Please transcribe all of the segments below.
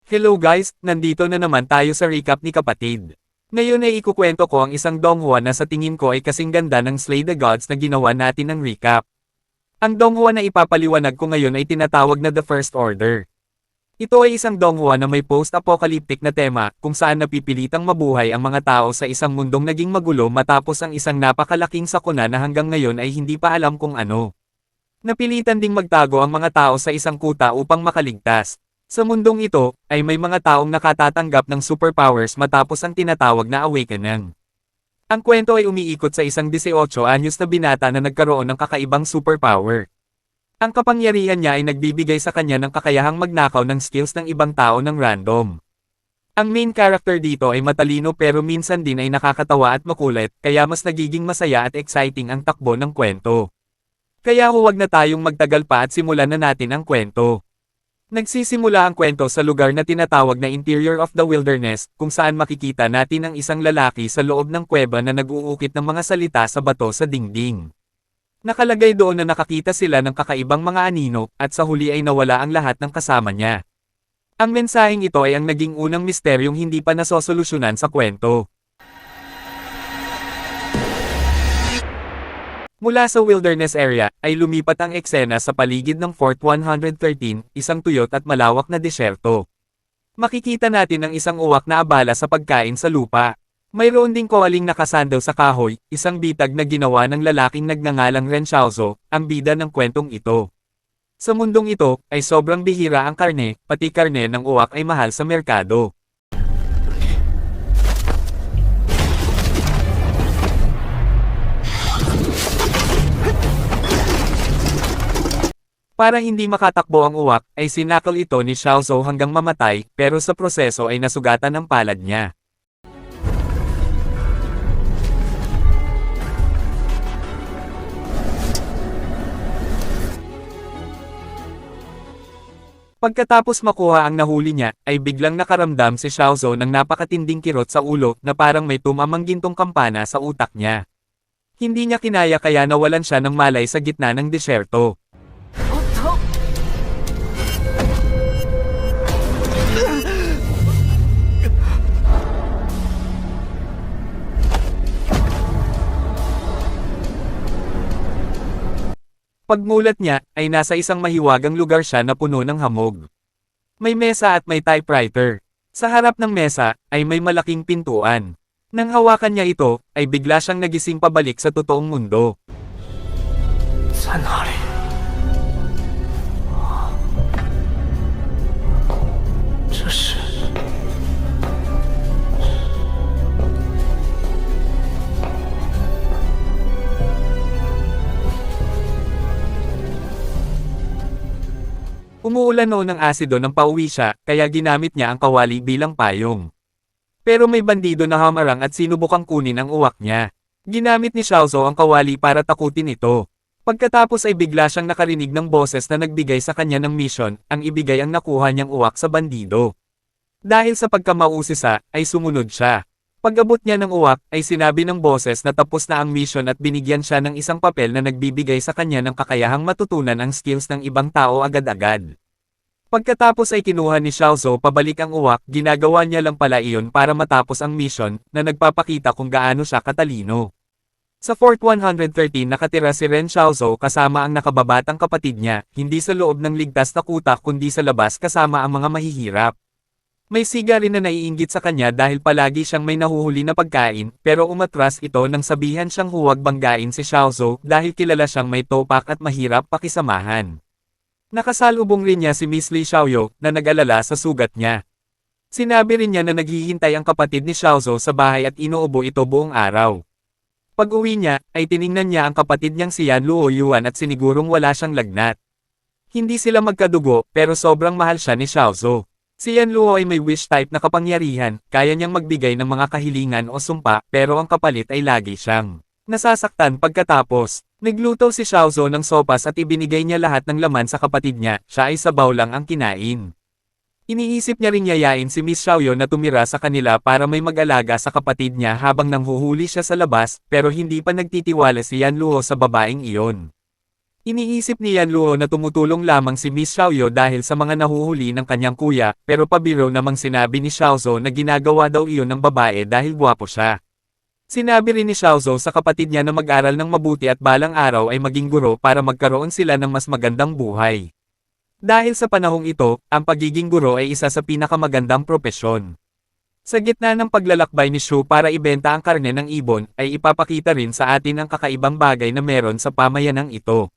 Hello guys, nandito na naman tayo sa recap ni kapatid. Ngayon ay ikukwento ko ang isang donghua na sa tingin ko ay kasing ganda ng Slay the Gods na ginawa natin ng recap. Ang donghua na ipapaliwanag ko ngayon ay tinatawag na The First Order. Ito ay isang donghua na may post-apocalyptic na tema kung saan napipilitang mabuhay ang mga tao sa isang mundong naging magulo matapos ang isang napakalaking sakuna na hanggang ngayon ay hindi pa alam kung ano. Napilitan ding magtago ang mga tao sa isang kuta upang makaligtas. Sa mundong ito, ay may mga taong nakatatanggap ng superpowers matapos ang tinatawag na awakening. Ang kwento ay umiikot sa isang 18 anyos na binata na nagkaroon ng kakaibang superpower. Ang kapangyarihan niya ay nagbibigay sa kanya ng kakayahang magnakaw ng skills ng ibang tao ng random. Ang main character dito ay matalino pero minsan din ay nakakatawa at makulit, kaya mas nagiging masaya at exciting ang takbo ng kwento. Kaya huwag na tayong magtagal pa at simulan na natin ang kwento. Nagsisimula ang kwento sa lugar na tinatawag na Interior of the Wilderness, kung saan makikita natin ang isang lalaki sa loob ng kuweba na nag-uukit ng mga salita sa bato sa dingding. Nakalagay doon na nakakita sila ng kakaibang mga anino, at sa huli ay nawala ang lahat ng kasama niya. Ang mensaheng ito ay ang naging unang misteryong hindi pa nasosolusyonan sa kwento. Mula sa wilderness area, ay lumipat ang eksena sa paligid ng Fort 113, isang tuyot at malawak na disyerto. Makikita natin ang isang uwak na abala sa pagkain sa lupa. Mayroon ding koaling nakasandaw sa kahoy, isang bitag na ginawa ng lalaking nagngangalang Ren Xiaozo, ang bida ng kwentong ito. Sa mundong ito, ay sobrang bihira ang karne, pati karne ng uwak ay mahal sa merkado. Para hindi makatakbo ang uwak, ay sinakal ito ni Xiaozo hanggang mamatay, pero sa proseso ay nasugatan ang palad niya. Pagkatapos makuha ang nahuli niya, ay biglang nakaramdam si Xiaozo ng napakatinding kirot sa ulo na parang may tumamang gintong kampana sa utak niya. Hindi niya kinaya kaya nawalan siya ng malay sa gitna ng disyerto. Pagmulat niya, ay nasa isang mahiwagang lugar siya na puno ng hamog. May mesa at may typewriter. Sa harap ng mesa, ay may malaking pintuan. Nang hawakan niya ito, ay bigla siyang nagising pabalik sa totoong mundo. Umuulan noon ng asido nang pauwi siya, kaya ginamit niya ang kawali bilang payong. Pero may bandido na hamarang at sinubukang kunin ang uwak niya. Ginamit ni Xiaozo ang kawali para takutin ito. Pagkatapos ay bigla siyang nakarinig ng boses na nagbigay sa kanya ng mission, ang ibigay ang nakuha niyang uwak sa bandido. Dahil sa pagkamausisa, ay sumunod siya. Pag-abot niya ng uwak, ay sinabi ng boses na tapos na ang mission at binigyan siya ng isang papel na nagbibigay sa kanya ng kakayahang matutunan ang skills ng ibang tao agad-agad. Pagkatapos ay kinuha ni Xiaozo pabalik ang uwak, ginagawa niya lang pala iyon para matapos ang mission, na nagpapakita kung gaano siya katalino. Sa Fort 113 nakatira si Ren Xiaozo kasama ang nakababatang kapatid niya, hindi sa loob ng ligtas na kuta kundi sa labas kasama ang mga mahihirap. May siga rin na naiinggit sa kanya dahil palagi siyang may nahuhuli na pagkain, pero umatras ito nang sabihan siyang huwag banggain si Xiaozo dahil kilala siyang may topak at mahirap pakisamahan. Nakasalubong rin niya si Miss Li Xiaoyo na nag-alala sa sugat niya. Sinabi rin niya na naghihintay ang kapatid ni Xiaozo sa bahay at inuubo ito buong araw. Pag-uwi niya, ay tiningnan niya ang kapatid niyang si Yan Luoyuan at sinigurong wala siyang lagnat. Hindi sila magkadugo, pero sobrang mahal siya ni Xiaozo. Si Yan Luo ay may wish type na kapangyarihan, kaya niyang magbigay ng mga kahilingan o sumpa, pero ang kapalit ay lagi siyang nasasaktan pagkatapos. Nagluto si Xiaozo ng sopas at ibinigay niya lahat ng laman sa kapatid niya, siya ay sabaw lang ang kinain. Iniisip niya ring yayain si Miss Xiaoyo na tumira sa kanila para may mag-alaga sa kapatid niya habang nanghuhuli siya sa labas, pero hindi pa nagtitiwala si Yan Luo sa babaeng iyon. Iniisip ni Yan Luo na tumutulong lamang si Miss Xiaoyo dahil sa mga nahuhuli ng kanyang kuya, pero pabiro namang sinabi ni Xiaozo na ginagawa daw iyon ng babae dahil gwapo siya. Sinabi rin ni Xiaozo sa kapatid niya na mag-aral ng mabuti at balang araw ay maging guro para magkaroon sila ng mas magandang buhay. Dahil sa panahong ito, ang pagiging guro ay isa sa pinakamagandang propesyon. Sa gitna ng paglalakbay ni Shu para ibenta ang karne ng ibon, ay ipapakita rin sa atin ang kakaibang bagay na meron sa pamayanang ito.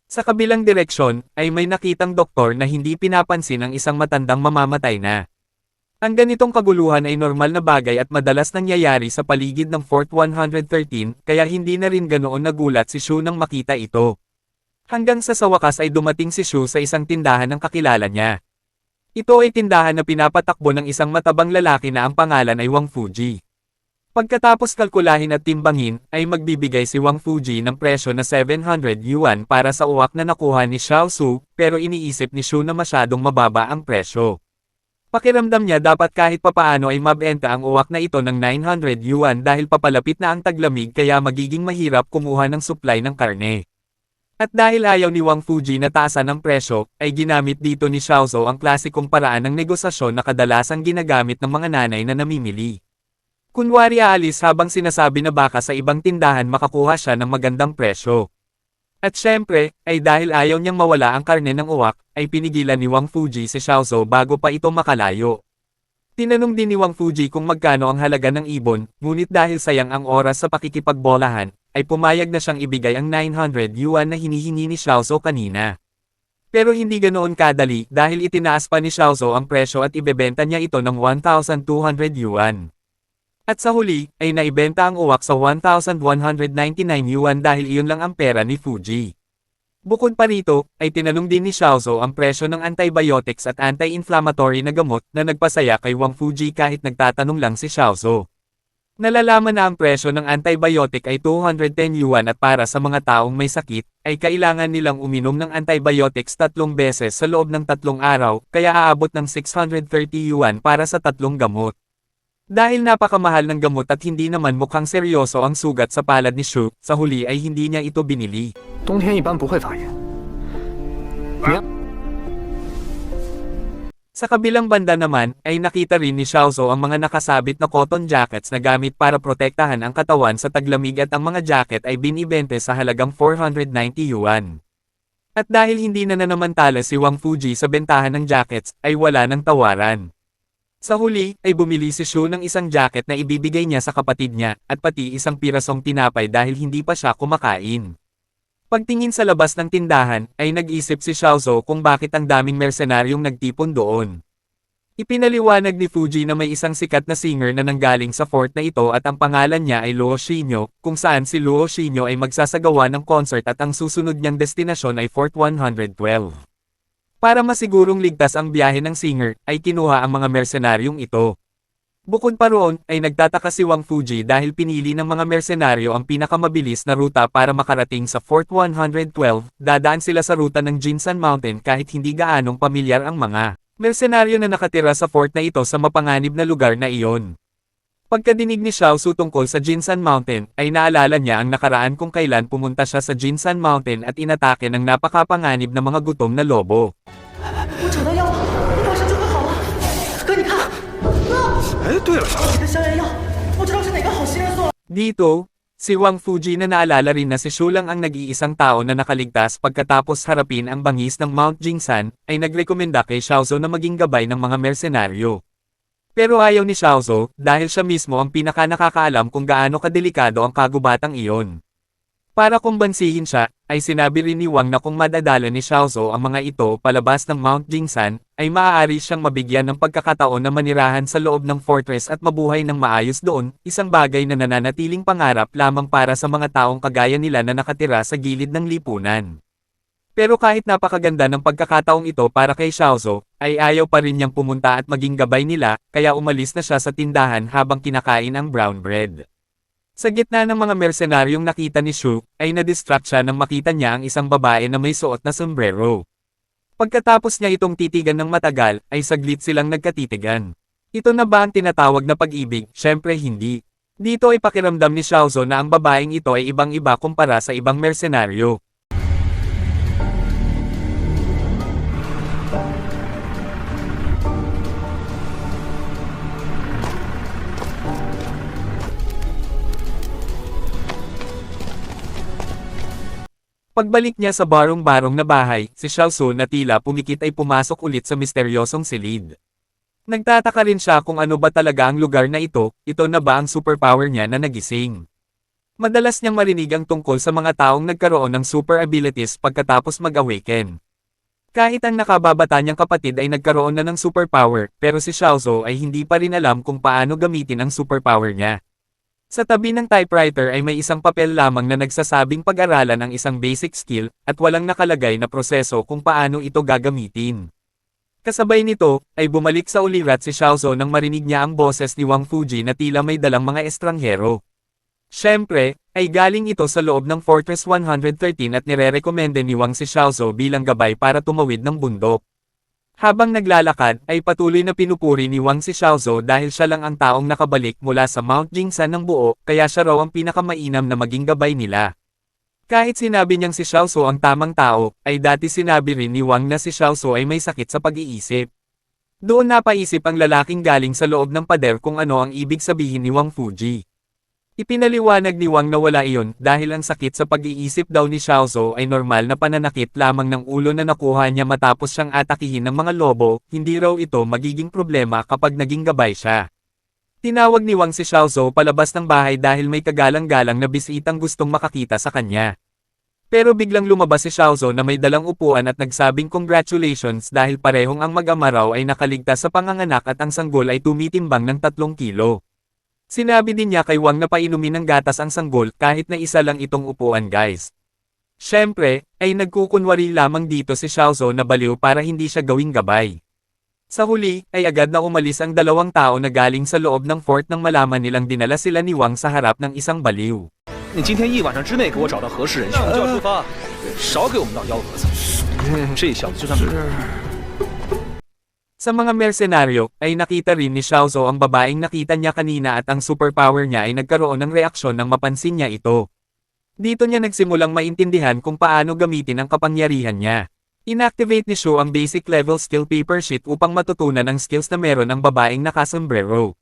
Sa kabilang direksyon, ay may nakitang doktor na hindi pinapansin ang isang matandang mamamatay na. Ang ganitong kaguluhan ay normal na bagay at madalas nangyayari sa paligid ng Fort 113, kaya hindi na rin ganoon nagulat si Shu nang makita ito. Hanggang sa wakas ay dumating si Shu sa isang tindahan ng kakilala niya. Ito ay tindahan na pinapatakbo ng isang matabang lalaki na ang pangalan ay Wang Fuji. Pagkatapos kalkulahin at timbangin, ay magbibigay si Wang Fuji ng presyo na 700 yuan para sa uwak na nakuha ni Xiao Su, pero iniisip ni Shu na masyadong mababa ang presyo. Pakiramdam niya dapat kahit papaano ay mabenta ang uwak na ito ng 900 yuan dahil papalapit na ang taglamig kaya magiging mahirap kumuha ng supply ng karne. At dahil ayaw ni Wang Fuji na taasan ng presyo, ay ginamit dito ni Xiaozo ang klasikong paraan ng negosasyon na kadalasang ginagamit ng mga nanay na namimili. Kunwari aalis habang sinasabi na baka sa ibang tindahan makakuha siya ng magandang presyo. At syempre, ay dahil ayaw niyang mawala ang karne ng uwak, ay pinigilan ni Wang Fuji si Xiaozo bago pa ito makalayo. Tinanong din ni Wang Fuji kung magkano ang halaga ng ibon, ngunit dahil sayang ang oras sa pakikipagbolahan, ay pumayag na siyang ibigay ang 900 yuan na hinihingi ni Xiaozo kanina. Pero hindi ganoon kadali dahil itinaas pa ni Xiaozo ang presyo at ibebenta niya ito ng 1,200 yuan. At sa huli, ay naibenta ang uwak sa 1,199 yuan dahil iyon lang ang pera ni Fuji. Bukod pa rito, ay tinanong din ni Xiaozo ang presyo ng antibiotics at anti-inflammatory na gamot na nagpasaya kay Wang Fuji kahit nagtatanong lang si Xiaozo. Nalalaman na ang presyo ng antibiotic ay 210 yuan at para sa mga taong may sakit, ay kailangan nilang uminom ng antibiotics 3 beses sa loob ng 3 araw, kaya aabot ng 630 yuan para sa 3 gamot. Dahil napakamahal ng gamot at hindi naman mukhang seryoso ang sugat sa palad ni Shu, sa huli ay hindi niya ito binili. Sa kabilang banda naman, ay nakita rin ni Xiaozo ang mga nakasabit na cotton jackets na gamit para protektahan ang katawan sa taglamig at ang mga jacket ay binibente sa halagang 490 yuan. At dahil hindi na nanamantala si Wang Fuji sa bentahan ng jackets, ay wala ng tawaran. Sa huli, ay bumili si Shu ng isang jacket na ibibigay niya sa kapatid niya, at pati isang pirasong tinapay dahil hindi pa siya kumakain. Pagtingin sa labas ng tindahan, ay nag-isip si Xiaozo kung bakit ang daming mersenaryong nagtipon doon. Ipinaliwanag ni Fuji na may isang sikat na singer na nanggaling sa fort na ito at ang pangalan niya ay Luo Xinyo, kung saan si Luo Xinyo ay magsasagawa ng concert at ang susunod niyang destinasyon ay Fort 112. Para masigurong ligtas ang biyahe ng singer, ay kinuha ang mga mersenaryong ito. Bukod pa roon, ay nagtataka si Wang Fuji dahil pinili ng mga mersenaryo ang pinakamabilis na ruta para makarating sa Fort 112, dadaan sila sa ruta ng Jinsan Mountain kahit hindi gaanong pamilyar ang mga mersenaryo na nakatira sa fort na ito sa mapanganib na lugar na iyon. Pagkadinig ni Xiaozu tungkol sa Jinsan Mountain, ay naalala niya ang nakaraan kung kailan pumunta siya sa Jinsan Mountain at inatake ng napakapanganib na mga gutom na lobo. Dito, si Wang Fuji na naalala rin na si Shu lang ang nag-iisang tao na nakaligtas pagkatapos harapin ang bangis ng Mount Jingsan, ay nagrekomenda kay Xiaozo na maging gabay ng mga mersenaryo. Pero ayaw ni Xiaozo, dahil siya mismo ang pinaka-nakakaalam kung gaano kadelikado ang kagubatang iyon. Para kumbansihin siya, ay sinabi rin ni Wang na kung madadala ni Xiaozo ang mga ito palabas ng Mount Jingsan, ay maaari siyang mabigyan ng pagkakataon na manirahan sa loob ng fortress at mabuhay ng maayos doon, isang bagay na nananatiling pangarap lamang para sa mga taong kagaya nila na nakatira sa gilid ng lipunan. Pero kahit napakaganda ng pagkakataong ito para kay Xiaozo, ay ayaw pa rin niyang pumunta at maging gabay nila, kaya umalis na siya sa tindahan habang kinakain ang brown bread. Sa gitna ng mga mersenaryong nakita ni Shu, ay na-distract siya nang makita niya ang isang babae na may suot na sombrero. Pagkatapos niya itong titigan ng matagal, ay saglit silang nagkatitigan. Ito na ba ang tinatawag na pag-ibig? Syempre hindi. Dito ay pakiramdam ni Xiaozo na ang babaeng ito ay ibang-iba kumpara sa ibang mersenaryo. Pagbalik niya sa barong-barong na bahay, si Xiaozu na tila pumikit ay pumasok ulit sa misteryosong silid. Nagtataka rin siya kung ano ba talaga ang lugar na ito na ba ang superpower niya na nagising. Madalas niyang marinig ang tungkol sa mga taong nagkaroon ng super abilities pagkatapos mag-awaken. Kahit ang nakababata niyang kapatid ay nagkaroon na ng superpower, pero si Xiaozu ay hindi pa rin alam kung paano gamitin ang superpower niya. Sa tabi ng typewriter ay may isang papel lamang na nagsasabing pag-aralan ang isang basic skill, at walang nakalagay na proseso kung paano ito gagamitin. Kasabay nito, ay bumalik sa ulirat si Xiaozu nang marinig niya ang boses ni Wang Fuji na tila may dalang mga estranghero. Siyempre, ay galing ito sa loob ng Fortress 113 at nirerekomende ni Wang si Xiaozu bilang gabay para tumawid ng bundok. Habang naglalakad, ay patuloy na pinupuri ni Wang si Xiaozu dahil siya lang ang taong nakabalik mula sa Mount Jingsan ng buo, kaya siya raw ang pinakamainam na maging gabay nila. Kahit sinabi niyang si Xiaozu ang tamang tao, ay dati sinabi rin ni Wang na si Xiaozu ay may sakit sa pag-iisip. Doon napaisip ang lalaking galing sa loob ng pader kung ano ang ibig sabihin ni Wang Fuji. Ipinaliwanag ni Wang na wala iyon dahil ang sakit sa pag-iisip daw ni Xiaozu ay normal na pananakit lamang ng ulo na nakuha niya matapos siyang atakihin ng mga lobo, hindi raw ito magiging problema kapag naging gabay siya. Tinawag ni Wang si Xiaozu palabas ng bahay dahil may kagalang-galang na bisitang gustong makakita sa kanya. Pero biglang lumabas si Xiaozu na may dalang upuan at nagsabing congratulations dahil parehong ang mag-ama raw ay nakaligtas sa panganganak at ang sanggol ay tumitimbang ng 3 kilo. Sinabi din niya kay Wang na painumin ng gatas ang sanggol kahit na isa lang itong upuan guys. Siyempre, ay nagkukunwari lamang dito si Xiaozu na baliw para hindi siya gawing gabay. Sa huli, ay agad na umalis ang 2 tao na galing sa loob ng fort nang malaman nilang dinala sila ni Wang sa harap ng isang baliw. 你今天1晚上之内给我找到合适人选，我就要出发，少给我们当幺蛾子。这小子就算。 Sa mga mersenaryo, ay nakita rin ni Xiaozu ang babaeng nakita niya kanina at ang superpower niya ay nagkaroon ng reaksyon nang mapansin niya ito. Dito niya nagsimulang maintindihan kung paano gamitin ang kapangyarihan niya. Inactivate ni Shu ang basic level skill paper sheet upang matutunan ang skills na meron ang babaeng nakasombrero.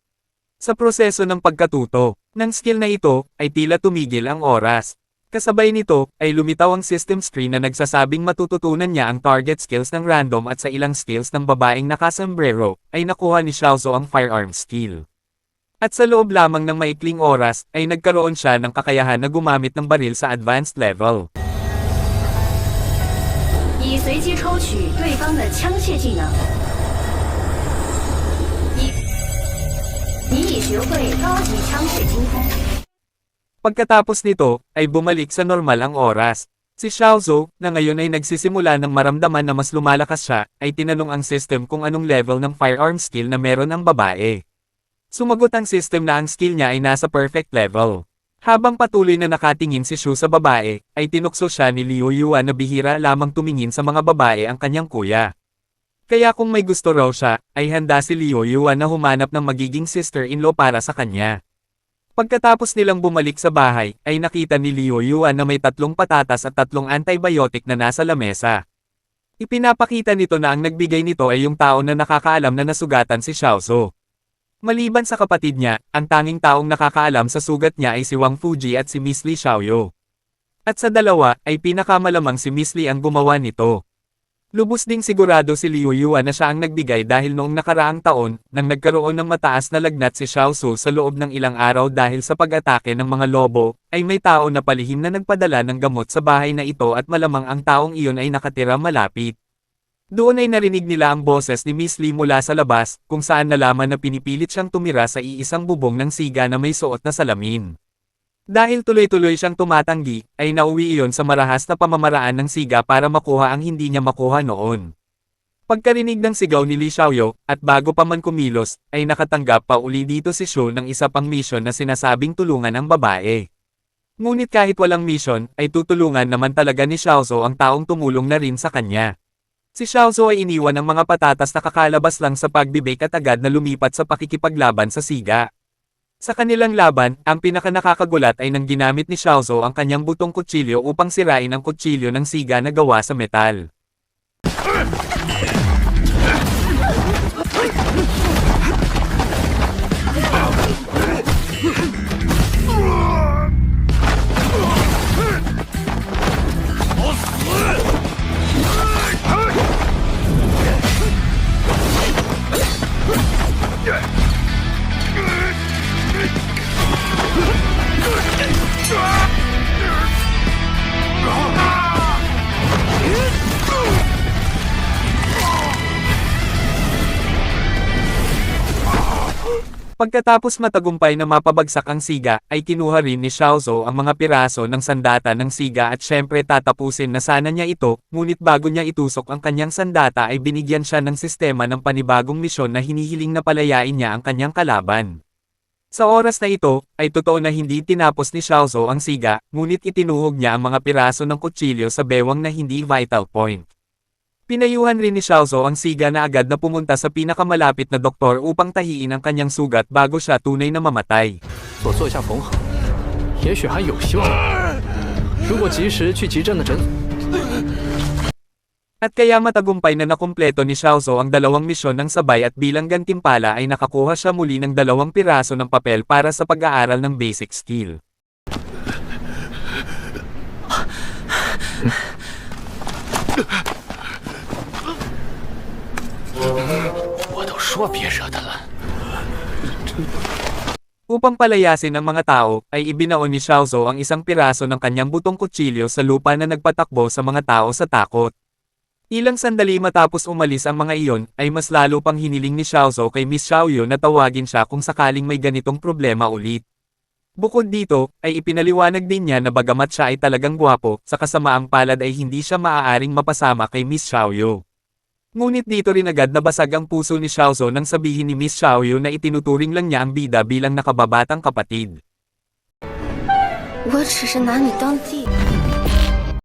Sa proseso ng pagkatuto ng skill na ito, ay tila tumigil ang oras. Kasabay nito, ay lumitaw ang system screen na nagsasabing matututunan niya ang target skills ng random at sa ilang skills ng babaeng nakasombrero, ay nakuha ni Xiaozu ang firearm skill. At sa loob lamang ng maikling oras, ay nagkaroon siya ng kakayahan na gumamit ng baril sa advanced level. 已随机抽取对方的枪械技能。你已学会高级枪械精通。 Pagkatapos nito, ay bumalik sa normal ang oras. Si Xiaozu, na ngayon ay nagsisimula ng maramdaman na mas lumalakas siya, ay tinanong ang system kung anong level ng firearm skill na meron ang babae. Sumagot ang system na ang skill niya ay nasa perfect level. Habang patuloy na nakatingin si Shu sa babae, ay tinukso siya ni Liu Yuan na bihira lamang tumingin sa mga babae ang kanyang kuya. Kaya kung may gusto raw siya, ay handa si Liu Yuan na humanap ng magiging sister-in-law para sa kanya. Pagkatapos nilang bumalik sa bahay, ay nakita ni Liu Yuan na may 3 patatas at 3 antibiotic na nasa lamesa. Ipinapakita nito na ang nagbigay nito ay yung tao na nakakaalam na nasugatan si Xiaozu. Maliban sa kapatid niya, ang tanging taong nakakaalam sa sugat niya ay si Wang Fuji at si Miss Li Xiaoyu. At sa dalawa, ay pinakamalamang si Miss Li ang gumawa nito. Lubos ding sigurado si Liu Yuan na siya ang nagbigay dahil noong nakaraang taon, nang nagkaroon ng mataas na lagnat si Xiaozu sa loob ng ilang araw dahil sa pag-atake ng mga lobo, ay may tao na palihim na nagpadala ng gamot sa bahay na ito at malamang ang taong iyon ay nakatira malapit. Doon ay narinig nila ang boses ni Miss Li mula sa labas, kung saan nalaman na pinipilit siyang tumira sa iisang bubong ng siga na may suot na salamin. Dahil tuloy-tuloy siyang tumatanggi, ay nauwi iyon sa marahas na pamamaraan ng siga para makuha ang hindi niya makuha noon. Pagkarinig ng sigaw ni Li Xiaoyu, at bago pa man kumilos, ay nakatanggap pa uli dito si Shu ng isa pang mission na sinasabing tulungan ang babae. Ngunit kahit walang mission, ay tutulungan naman talaga ni Xiaozu ang taong tumulong na rin sa kanya. Si Xiaozu ay iniwan ng mga patatas na kakalabas lang sa pagbibake at agad na lumipat sa pakikipaglaban sa siga. Sa kanilang laban, ang pinakanakakagulat ay nang ginamit ni Xiaozu ang kanyang butong kutsilyo upang sirain ang kutsilyo ng siga na gawa sa metal. Pagkatapos matagumpay na mapabagsak ang siga, ay kinuha rin ni Xiaozhou ang mga piraso ng sandata ng siga at syempre tatapusin na sana niya ito, ngunit bago niya itusok ang kanyang sandata ay binigyan siya ng sistema ng panibagong misyon na hinihiling na palayain niya ang kanyang kalaban. Sa oras na ito, ay totoo na hindi tinapos ni Xiaozhou ang siga, ngunit itinuhog niya ang mga piraso ng kutsilyo sa bewang na hindi vital point. Pinayuhan rin ni Xiaozhou ang siga na agad na pumunta sa pinakamalapit na doktor upang tahiin ang kanyang sugat bago siya tunay na mamatay. 所做一下缝合，也许还有希望。如果及时去急诊的诊所。 At kaya matagumpay na nakumpleto ni Xiaozhou ang dalawang misyon ng sabay at bilang gantimpala ay nakakuha siya muli ng 2 piraso ng papel para sa pag-aaral ng basic skill. 我都说别惹他了。 Upang palayasin ang mga tao, ay ibinaon ni Xiaozhou ang isang piraso ng kanyang butong kutsilyo sa lupa na nagpatakbo sa mga tao sa takot. Ilang sandali matapos umalis ang mga iyon, ay mas lalo pang hiniling ni Xiaozhou kay Miss Xiaoyu na tawagin siya kung sakaling may ganitong problema ulit. Bukod dito, ay ipinaliwanag din niya na bagamat siya ay talagang gwapo, sa kasamaang palad ay hindi siya maaaring mapasama kay Miss Xiaoyu. Ngunit dito rin agad nabasag ang puso ni Xiaozhou nang sabihin ni Miss Xiaoyu na itinuturing lang niya ang bida bilang nakababatang kapatid. 我只是拿你当弟。